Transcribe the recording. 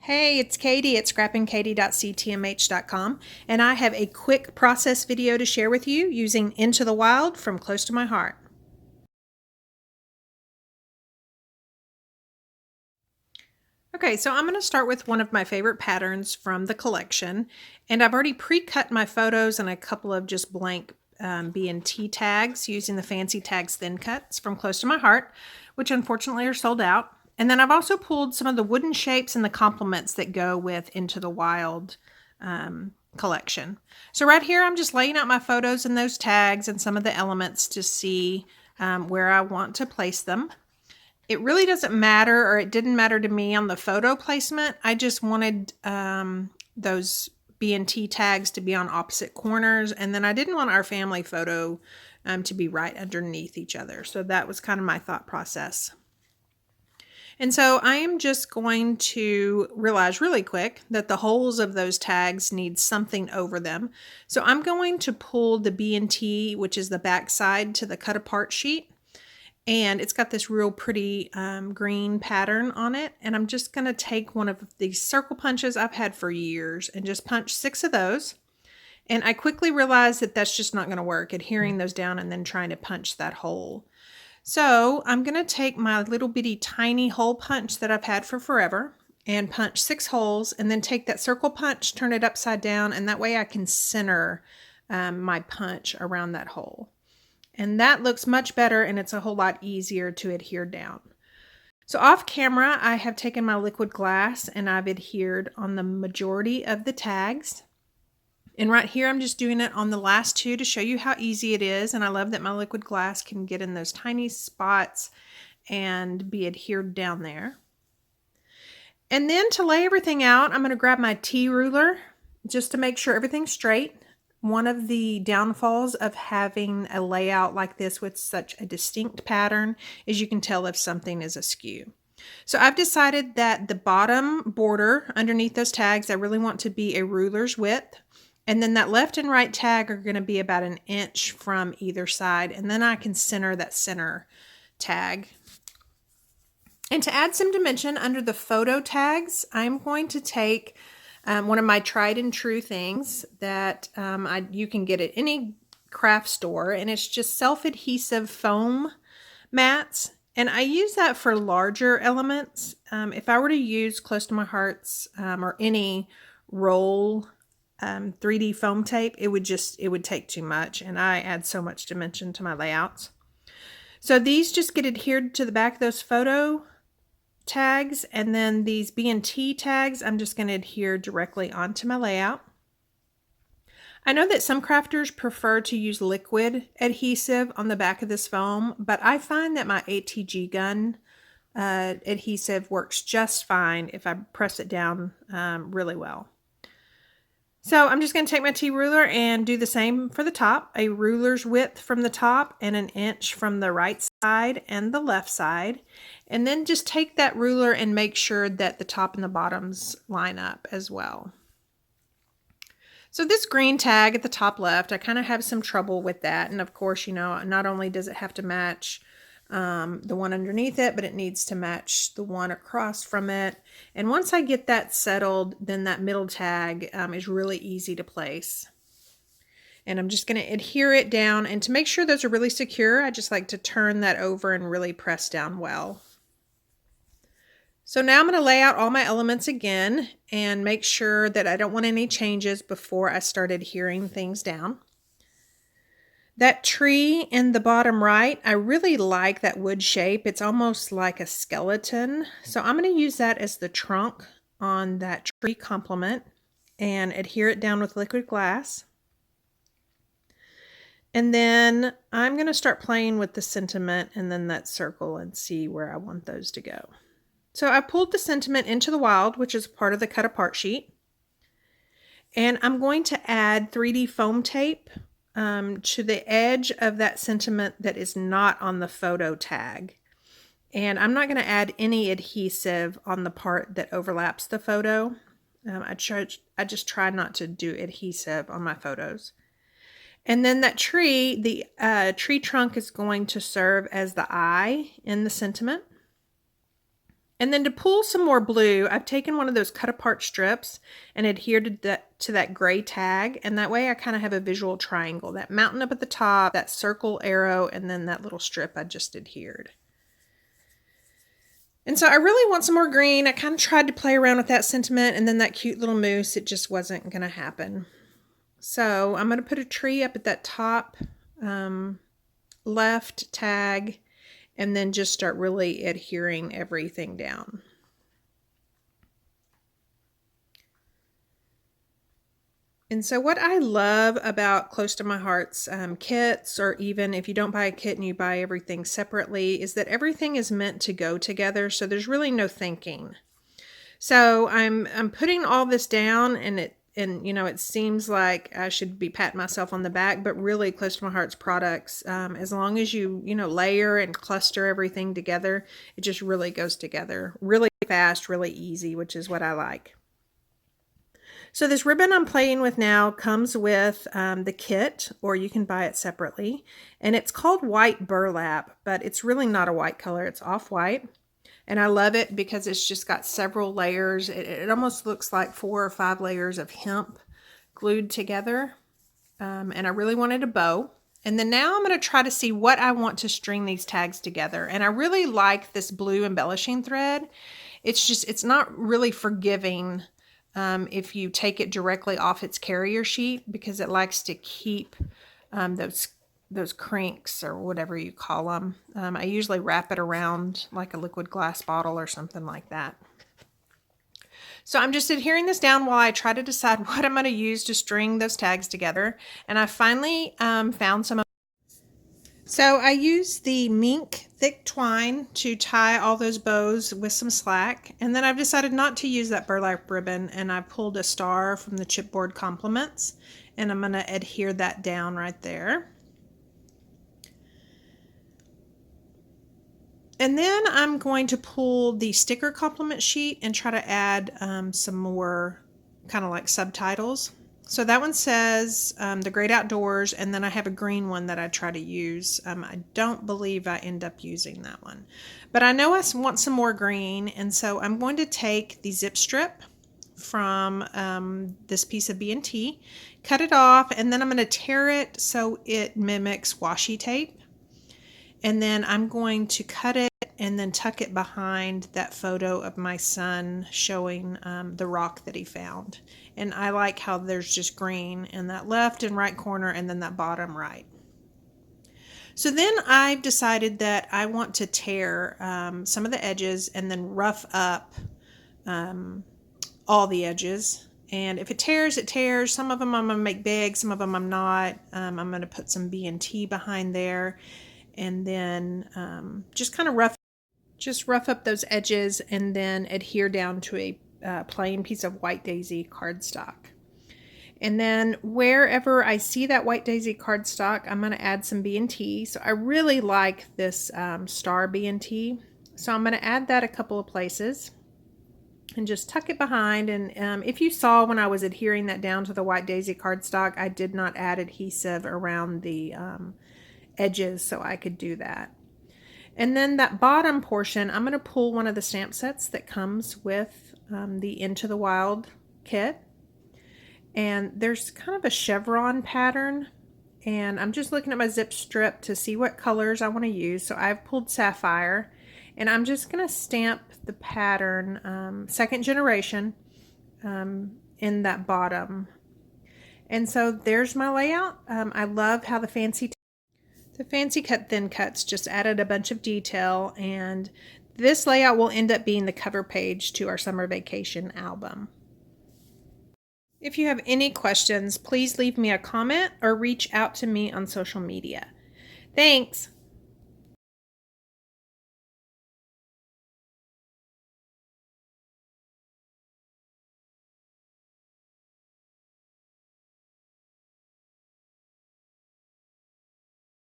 Hey, it's Katie at scrappingkatie.ctmh.com, and I have a quick process video to share with you using Into the Wild from Close to My Heart. Okay, so I'm going to start with one of my favorite patterns from the collection, and I've already pre-cut my photos and a couple of just blank B&T tags using the Fancy Tags Thin Cuts from Close to My Heart, which unfortunately are sold out. And then I've also pulled some of the wooden shapes and the complements that go with Into the Wild collection. So right here, I'm just laying out my photos and those tags and some of the elements to see where I want to place them. It really doesn't matter, or it didn't matter to me on the photo placement. I just wanted those B&T tags to be on opposite corners, and then I didn't want our family photo to be right underneath each other. So that was kind of my thought process. And so I am just going to realize really quick that the holes of those tags need something over them. So I'm going to pull the B&T, which is the back side, to the cut apart sheet. And it's got this real pretty green pattern on it. And I'm just going to take one of these circle punches I've had for years and just punch 6 of those. And I quickly realized that that's just not going to work, adhering those down and then trying to punch that hole. So I'm going to take my little bitty tiny hole punch that I've had for forever and punch 6 holes, and then take that circle punch, turn it upside down, and that way I can center my punch around that hole. And that looks much better, and it's a whole lot easier to adhere down. So off camera, I have taken my liquid glass and I've adhered on the majority of the tags. And right here, I'm just doing it on the last 2 to show you how easy it is. And I love that my liquid glass can get in those tiny spots and be adhered down there. And then to lay everything out, I'm going to grab my T-ruler just to make sure everything's straight. One of the downfalls of having a layout like this with such a distinct pattern is you can tell if something is askew. So I've decided that the bottom border underneath those tags, I really want to be a ruler's width. And then that left and right tag are going to be about 1 inch from either side. And then I can center that center tag. And to add some dimension under the photo tags, I'm going to take one of my tried and true things that you can get at any craft store. And it's just self-adhesive foam mats. And I use that for larger elements. If I were to use Close to My Heart's or any roll 3D foam tape, it would take too much, and I add so much dimension to my layouts. So these just get adhered to the back of those photo tags, and then these B&T tags, I'm just going to adhere directly onto my layout. I know that some crafters prefer to use liquid adhesive on the back of this foam, but I find that my ATG gun adhesive works just fine if I press it down really well. So I'm just going to take my T-ruler and do the same for the top, a ruler's width from the top and 1 inch from the right side and the left side. And then just take that ruler and make sure that the top and the bottoms line up as well. So this green tag at the top left, I kind of have some trouble with that. And of course, you know, not only does it have to match the one underneath it, but it needs to match the one across from it. And once I get that settled, then that middle tag is really easy to place. And I'm just going to adhere it down, and to make sure those are really secure, I just like to turn that over and really press down well. So now I'm going to lay out all my elements again and make sure that I don't want any changes before I start adhering things down. That tree in the bottom right, I really like that wood shape. It's almost like a skeleton. So I'm going to use that as the trunk on that tree complement and adhere it down with liquid glass. And then I'm going to start playing with the sentiment and then that circle and see where I want those to go. So I pulled the sentiment Into the Wild, which is part of the cut apart sheet. And I'm going to add 3D foam tape to the edge of that sentiment that is not on the photo tag. And I'm not going to add any adhesive on the part that overlaps the photo. I just try not to do adhesive on my photos. And then that tree, the tree trunk is going to serve as the eye in the sentiment. And then to pull some more blue, I've taken one of those cut apart strips and adhered to that gray tag. And that way I kind of have a visual triangle, that mountain up at the top, that circle arrow, and then that little strip I just adhered. And so I really want some more green. I kind of tried to play around with that sentiment, and then that cute little moose, it just wasn't going to happen. So I'm going to put a tree up at that top left tag, and then just start really adhering everything down. And so what I love about Close to My Heart's kits, or even if you don't buy a kit and you buy everything separately, is that everything is meant to go together, so there's really no thinking. So I'm putting all this down, and it seems like I should be patting myself on the back, but really Close to My Heart's products, as long as you layer and cluster everything together, it just really goes together really fast, really easy, which is what I like. So this ribbon I'm playing with now comes with the kit, or you can buy it separately, and it's called white burlap, but it's really not a white color, it's off-white. And I love it because it's just got several layers. It almost looks like 4 or 5 layers of hemp glued together. And I really wanted a bow. And then now I'm going to try to see what I want to string these tags together. And I really like this blue embellishing thread. It's not really forgiving if you take it directly off its carrier sheet, because it likes to keep those crinks, or whatever you call them. I usually wrap it around like a liquid glass bottle or something like that. So I'm just adhering this down while I try to decide what I'm going to use to string those tags together. And I finally found some. So I used the mink thick twine to tie all those bows with some slack. And then I've decided not to use that burlap ribbon, and I pulled a star from the chipboard compliments, and I'm going to adhere that down right there. And then I'm going to pull the sticker compliment sheet and try to add some more kind of like subtitles. So that one says The Great Outdoors, and then I have a green one that I try to use. I don't believe I end up using that one. But I know I want some more green, and so I'm going to take the zip strip from this piece of B&T, cut it off, and then I'm going to tear it so it mimics washi tape. And then I'm going to cut it and then tuck it behind that photo of my son showing the rock that he found. And I like how there's just green in that left and right corner, and then that bottom right. So then I've decided that I want to tear some of the edges and then rough up all the edges. And if it tears, it tears. Some of them I'm going to make big, some of them I'm not. I'm going to put some B&T behind there. And then just kind of rough up those edges, and then adhere down to a plain piece of white daisy cardstock. And then wherever I see that white daisy cardstock, I'm going to add some B&T. So I really like this star B&T. So I'm going to add that a couple of places and just tuck it behind. And if you saw when I was adhering that down to the white daisy cardstock, I did not add adhesive around the edges so I could do that. And then that bottom portion, I'm going to pull one of the stamp sets that comes with the Into the Wild kit. And there's kind of a chevron pattern, and I'm just looking at my zip strip to see what colors I want to use. So I've pulled sapphire, and I'm just going to stamp the pattern second generation in that bottom. And so there's my layout. I love how the fancy cut thin cuts just added a bunch of detail, and this layout will end up being the cover page to our summer vacation album. If you have any questions, please leave me a comment or reach out to me on social media. Thanks!